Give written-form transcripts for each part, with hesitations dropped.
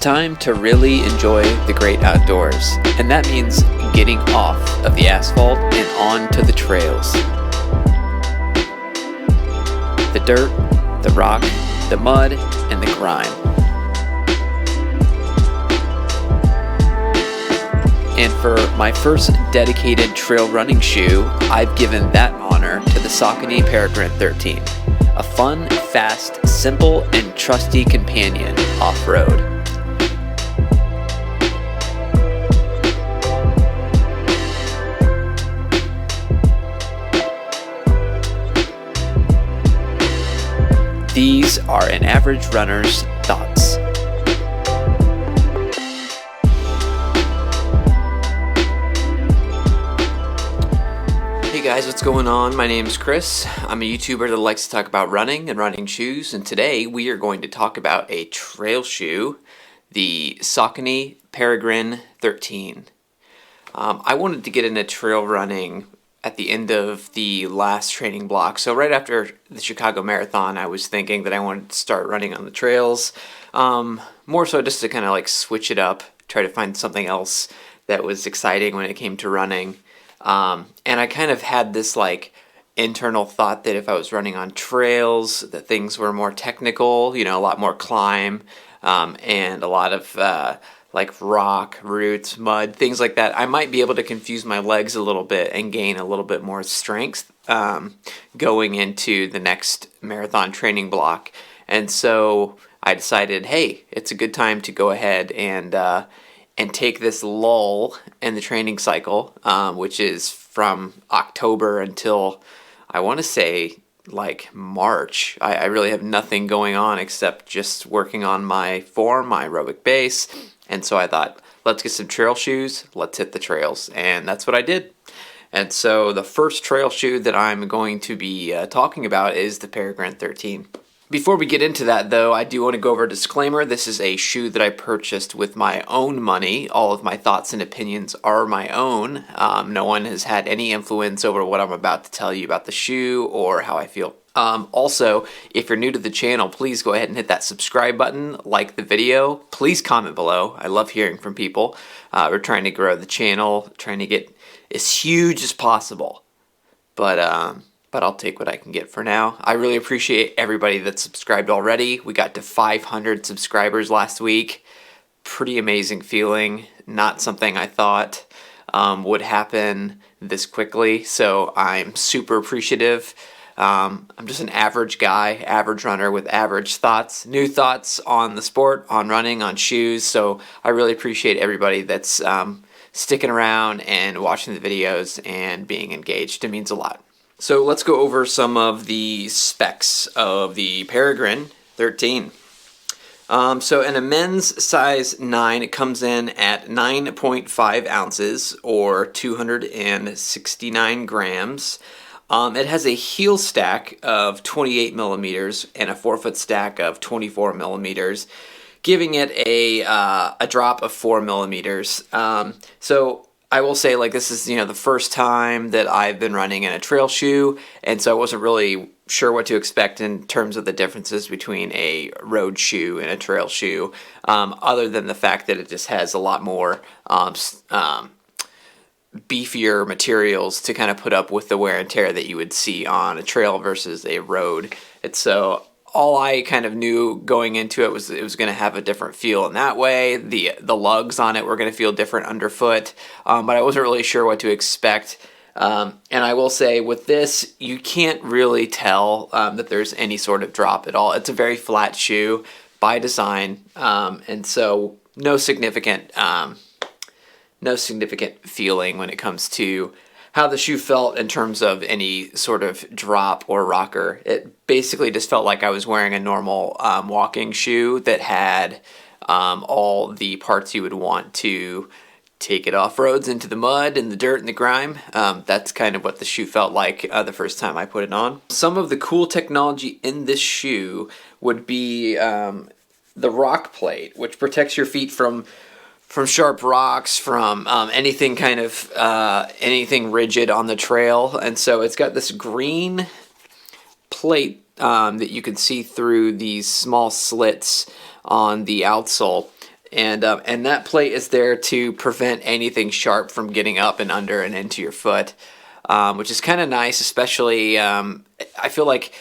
time to really enjoy the great outdoors, and that means getting off of the asphalt and onto the trails. The dirt, the rock, the mud, and the grime. And for my first dedicated trail running shoe, I've given that honor to the Saucony Peregrine 13, a fun, fast, simple, and trusty companion off-road. These are an average runner's thoughts. Hey guys, what's going on? My name is Chris. I'm a YouTuber that likes to talk about running and running shoes, and today we are going to talk about a trail shoe, the Saucony Peregrine 13. I wanted to get into trail running at the end of the last training block. So right after the Chicago Marathon, I was thinking that I wanted to start running on the trails. More so just to kind of like switch it up, try to find something else that was exciting when it came to running. And I kind of had this like internal thought that if I was running on trails, that things were more technical, a lot more climb, and a lot of like rock, roots, mud, things like that. I might be able to confuse my legs a little bit and gain a little bit more strength going into the next marathon training block. And so I decided, hey, it's a good time to go ahead and take this lull in the training cycle, which is from October until, I want to say, like March. I really have nothing going on except just working on my form, my aerobic base. And so I thought, let's get some trail shoes, let's hit the trails. And that's what I did. And so the first trail shoe that I'm going to be talking about is the Peregrine 13. Before we get into that, though, I do want to go over a disclaimer. This is a shoe that I purchased with my own money. All of my thoughts and opinions are my own. No one has had any influence over what I'm about to tell you about the shoe or how I feel. Also, if you're new to the channel, please go ahead and hit that subscribe button, like the video. Please comment below. I love hearing from people. We're trying to grow the channel, trying to get as huge as possible. But I'll take what I can get for now. I really appreciate everybody that's subscribed already. We got to 500 subscribers last week. Pretty amazing feeling. Not something I thought would happen this quickly. So I'm super appreciative. I'm just an average guy, average runner with average thoughts, new thoughts on the sport, on running, on shoes. So I really appreciate everybody that's sticking around and watching the videos and being engaged. It means a lot. So let's go over some of the specs of the Peregrine 13. So in a men's size 9, it comes in at 9.5 ounces or 269 grams. It has a heel stack of 28 millimeters and a forefoot stack of 24 millimeters, giving it a drop of 4 millimeters. So I will say, like, this is, the first time that I've been running in a trail shoe, and so I wasn't really sure what to expect in terms of the differences between a road shoe and a trail shoe, other than the fact that it just has a lot more beefier materials to kind of put up with the wear and tear that you would see on a trail versus a road. And so all I kind of knew going into it was going to have a different feel in that way. The lugs on it were going to feel different underfoot, but I wasn't really sure what to expect. And I will say with this, you can't really tell that there's any sort of drop at all. It's a very flat shoe by design, and so no significant feeling when it comes to how the shoe felt in terms of any sort of drop or rocker. It basically just felt like I was wearing a normal walking shoe that had all the parts you would want to take it off roads into the mud and the dirt and the grime. That's kind of what the shoe felt like the first time I put it on. Some of the cool technology in this shoe would be the rock plate, which protects your feet from sharp rocks, from anything kind of anything rigid on the trail. And so it's got this green plate that you can see through these small slits on the outsole. And that plate is there to prevent anything sharp from getting up and under and into your foot, which is kind of nice, especially I feel like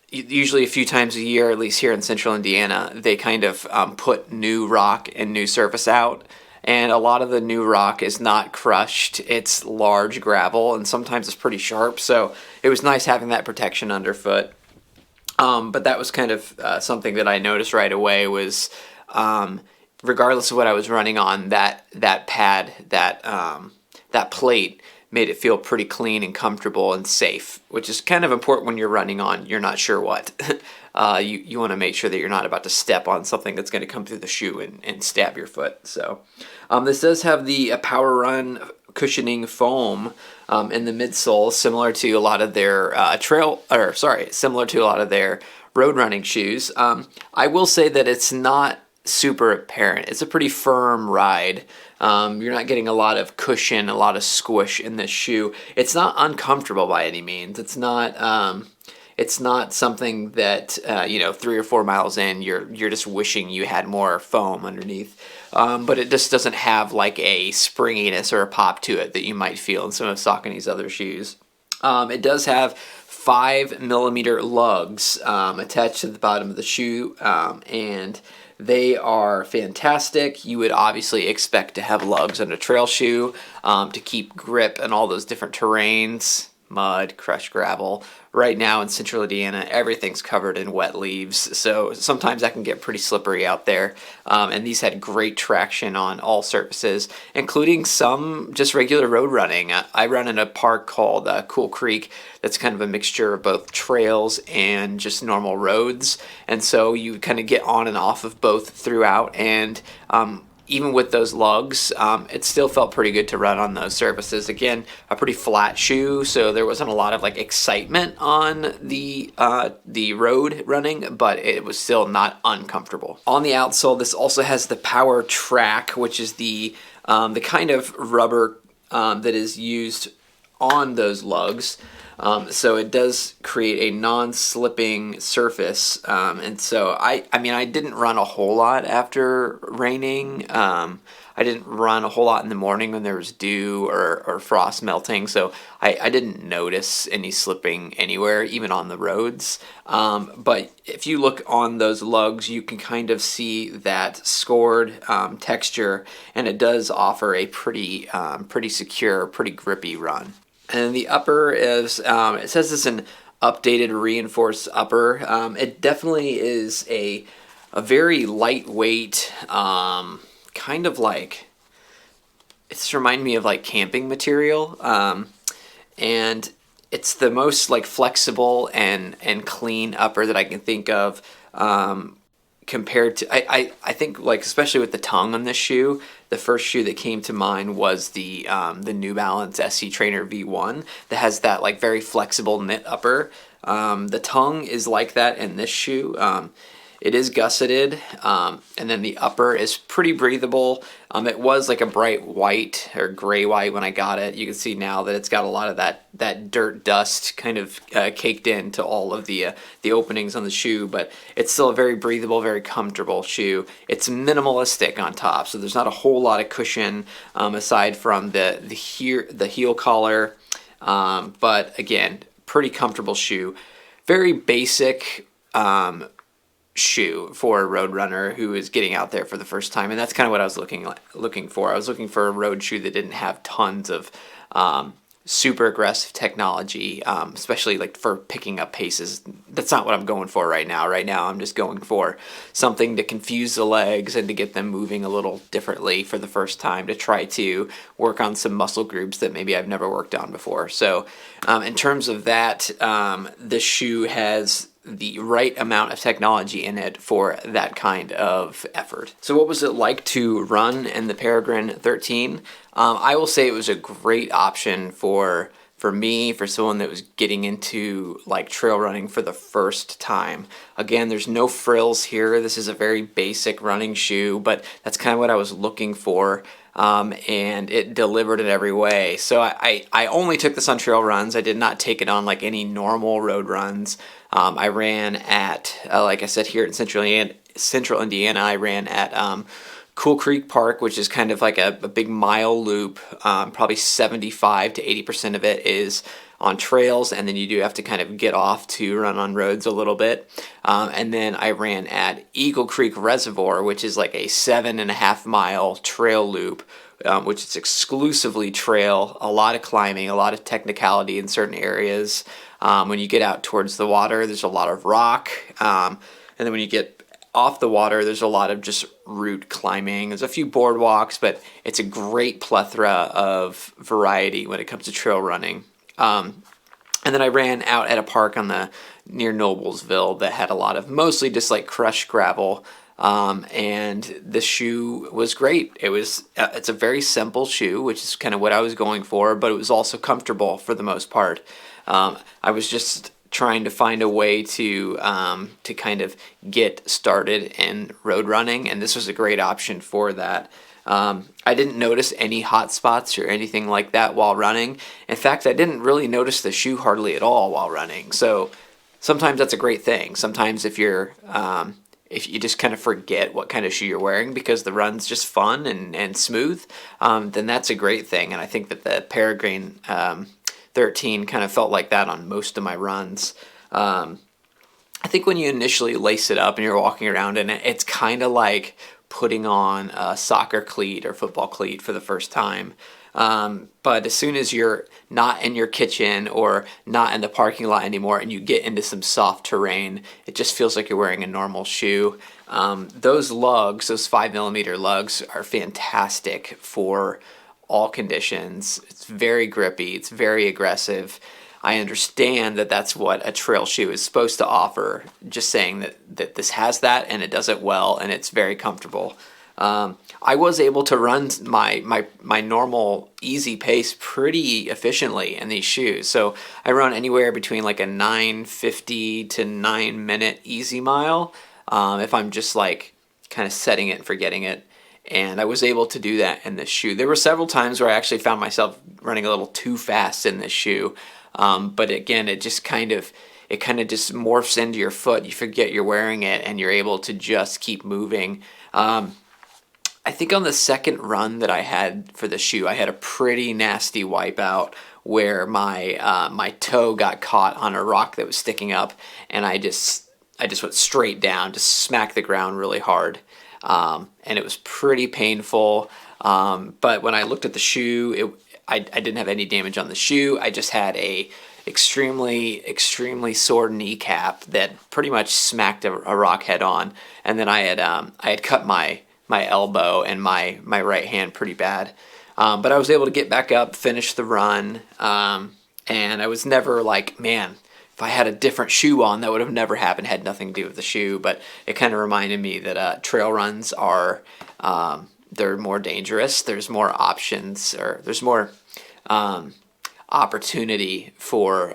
usually a few times a year, at least here in central Indiana, they kind of put new rock and new surface out. And a lot of the new rock is not crushed. It's large gravel, and sometimes it's pretty sharp. So it was nice having that protection underfoot. But that was kind of something that I noticed right away was, regardless of what I was running on, that pad, that plate made it feel pretty clean and comfortable and safe, which is kind of important when you're running on you're not sure what. You want to make sure that you're not about to step on something that's going to come through the shoe and stab your foot. So this does have the Power Run cushioning foam in the midsole, similar to a lot of their similar to a lot of their road running shoes. I will say that it's not super apparent. It's a pretty firm ride. You're not getting a lot of cushion, a lot of squish in this shoe. It's not uncomfortable by any means. It's not something that 3 or 4 miles in you're just wishing you had more foam underneath. But it just doesn't have like a springiness or a pop to it that you might feel in some of Saucony's other shoes. It does have 5mm lugs attached to the bottom of the shoe, and they are fantastic. You would obviously expect to have lugs on a trail shoe to keep grip in all those different terrains, mud, crushed gravel. Right now in central Indiana, everything's covered in wet leaves, so sometimes that can get pretty slippery out there. And these had great traction on all surfaces, including some just regular road running. I run in a park called Cool Creek that's kind of a mixture of both trails and just normal roads, and so you kind of get on and off of both throughout, and even with those lugs, it still felt pretty good to run on those surfaces. Again, a pretty flat shoe, so there wasn't a lot of like excitement on the road running, but it was still not uncomfortable. On the outsole, this also has the Power Track, which is the kind of rubber that is used on those lugs. So it does create a non-slipping surface, and so I didn't run a whole lot after raining. I didn't run a whole lot in the morning when there was dew or frost melting, so I didn't notice any slipping anywhere, even on the roads. But if you look on those lugs, you can kind of see that scored texture, and it does offer a pretty secure, pretty grippy run. And the upper is, it says it's an updated reinforced upper. It definitely is a very lightweight, kind of like, it's reminding me of like camping material. And it's the most like flexible and clean upper that I can think of, compared to, I think like especially with the tongue on this shoe, the first shoe that came to mind was the New Balance SC Trainer V1 that has that like very flexible knit upper. The tongue is like that in this shoe. It is gusseted, and then the upper is pretty breathable. It was like a bright white or gray white when I got it. You can see now that it's got a lot of that dirt dust kind of caked into all of the openings on the shoe, but it's still a very breathable, very comfortable shoe. It's minimalistic on top, so there's not a whole lot of cushion aside from the heel collar, but again, pretty comfortable shoe. Very basic shoe for a road runner who is getting out there for the first time, and that's kind of what I was looking for. I was looking for a road shoe that didn't have tons of super aggressive technology, especially like for picking up paces. That's not what I'm going for right now. Right now I'm just going for something to confuse the legs and to get them moving a little differently for the first time, to try to work on some muscle groups that maybe I've never worked on before. So in terms of that, this shoe has the right amount of technology in it for that kind of effort. So what was it like to run in the Peregrine 13? I will say it was a great option for me, for someone that was getting into like trail running for the first time. Again, there's no frills here. This is a very basic running shoe, but that's kind of what I was looking for. And it delivered in every way. So I only took this on trail runs. I did not take it on like any normal road runs. I ran at, like I said, here in Central Indiana, I ran at Cool Creek Park, which is kind of like a big mile loop. Probably 75 to 80% of it is on trails, and then you do have to kind of get off to run on roads a little bit. And then I ran at Eagle Creek Reservoir, which is like a 7.5 mile trail loop, which is exclusively trail, a lot of climbing, a lot of technicality in certain areas. When you get out towards the water, there's a lot of rock. And then when you get off the water, there's a lot of just route climbing. There's a few boardwalks, but it's a great plethora of variety when it comes to trail running. And then I ran out at a park near Noblesville that had a lot of mostly just like crushed gravel. And the shoe was great. It's a very simple shoe, which is kind of what I was going for, but it was also comfortable for the most part. I was just trying to find a way to kind of get started in road running, and this was a great option for that. I didn't notice any hot spots or anything like that while running. In fact, I didn't really notice the shoe hardly at all while running. So sometimes that's a great thing. Sometimes if you just kind of forget what kind of shoe you're wearing because the run's just fun and smooth, then that's a great thing. And I think that the Peregrine 13 kind of felt like that on most of my runs. I think when you initially lace it up and you're walking around in it, it's kind of like putting on a soccer cleat or football cleat for the first time. But as soon as you're not in your kitchen or not in the parking lot anymore and you get into some soft terrain, it just feels like you're wearing a normal shoe. Those lugs, those 5mm lugs, are fantastic for all conditions. It's very grippy. It's very aggressive. I understand that that's what a trail shoe is supposed to offer. Just saying that this has that and it does it well and it's very comfortable. I was able to run my normal easy pace pretty efficiently in these shoes. So I run anywhere between like a 9:50 to 9-minute easy mile if I'm just like kind of setting it and forgetting it. And I was able to do that in this shoe. There were several times where I actually found myself running a little too fast in this shoe. But again, it kind of just morphs into your foot. You forget you're wearing it and you're able to just keep moving. I think on the second run that I had for the shoe, I had a pretty nasty wipeout where my toe got caught on a rock that was sticking up, and I just went straight down, just smacked the ground really hard. And it was pretty painful. But when I looked at the shoe, I didn't have any damage on the shoe. I just had a extremely sore kneecap that pretty much smacked a rock head on. And then I had cut my elbow and my right hand pretty bad. But I was able to get back up, finish the run. And I was never like, man, if I had a different shoe on, that would have never happened. Had nothing to do with the shoe, but it kind of reminded me that trail runs are they're more dangerous. There's more options, or there's more opportunity for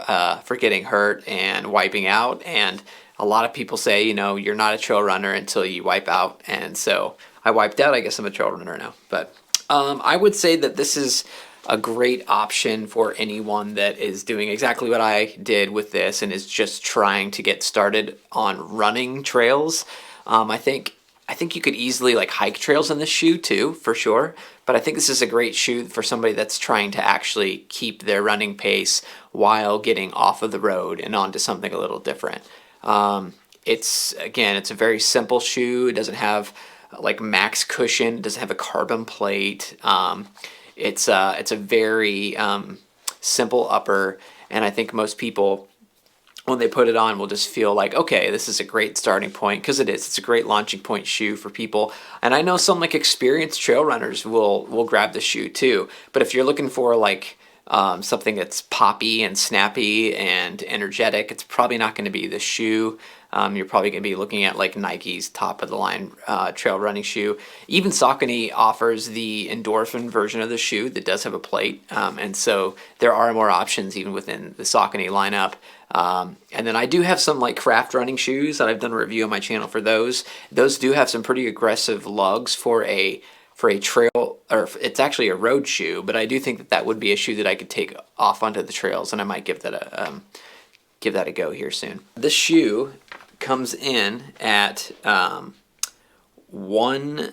getting hurt and wiping out. And a lot of people say, you're not a trail runner until you wipe out. And so I wiped out. I guess I'm a trail runner now. But I would say that this is a great option for anyone that is doing exactly what I did with this and is just trying to get started on running trails. I think you could easily like hike trails in this shoe too, for sure. But I think this is a great shoe for somebody that's trying to actually keep their running pace while getting off of the road and onto something a little different. It's a very simple shoe. It doesn't have like max cushion. It doesn't have a carbon plate. It's a very simple upper, and I think most people, when they put it on, will just feel like, okay, this is a great starting point, because it is. It's a great launching point shoe for people. And I know some like experienced trail runners will grab the shoe too. But if you're looking for like something that's poppy and snappy and energetic, it's probably not going to be the shoe. You're probably going to be looking at like Nike's top of the line trail running shoe. Even Saucony offers the endorphin version of the shoe that does have a plate. And so there are more options even within the Saucony lineup. And then I do have some like craft running shoes that I've done a review on my channel for those. Those do have some pretty aggressive lugs for a trail, or it's actually a road shoe, but I do think that would be a shoe that I could take off onto the trails, and I might give that a go here soon. This shoe comes in at 1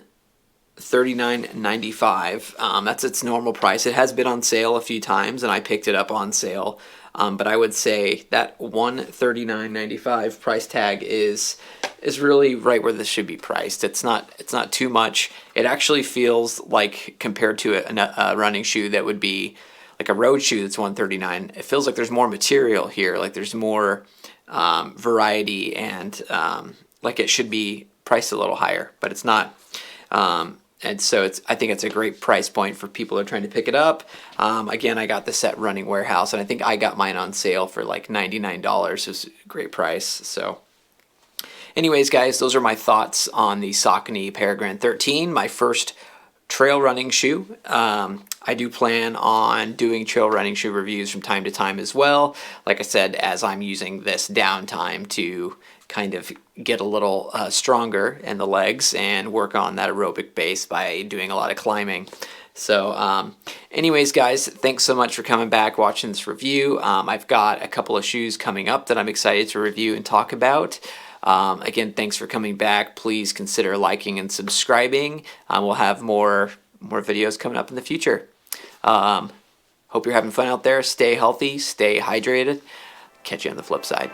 $39.95. That's its normal price. It has been on sale a few times, and I picked it up on sale. But I would say that $139.95 price tag is really right where this should be priced. It's not too much. It actually feels like, compared to a running shoe that would be like a road shoe that's $139, it feels like there's more material here. Like there's more variety, and like it should be priced a little higher, but it's not. And so I think it's a great price point for people who are trying to pick it up. Again, I got this at Running Warehouse, and I think I got mine on sale for like $99. It was a great price. So anyways, guys, those are my thoughts on the Saucony Peregrine 13, my first trail running shoe. I do plan on doing trail running shoe reviews from time to time as well. Like I said, as I'm using this downtime to kind of get a little stronger in the legs and work on that aerobic base by doing a lot of climbing. So anyways, guys, thanks so much for coming back, watching this review. I've got a couple of shoes coming up that I'm excited to review and talk about. Again, thanks for coming back. Please consider liking and subscribing. We'll have more videos coming up in the future. Hope you're having fun out there. Stay healthy, stay hydrated. Catch you on the flip side.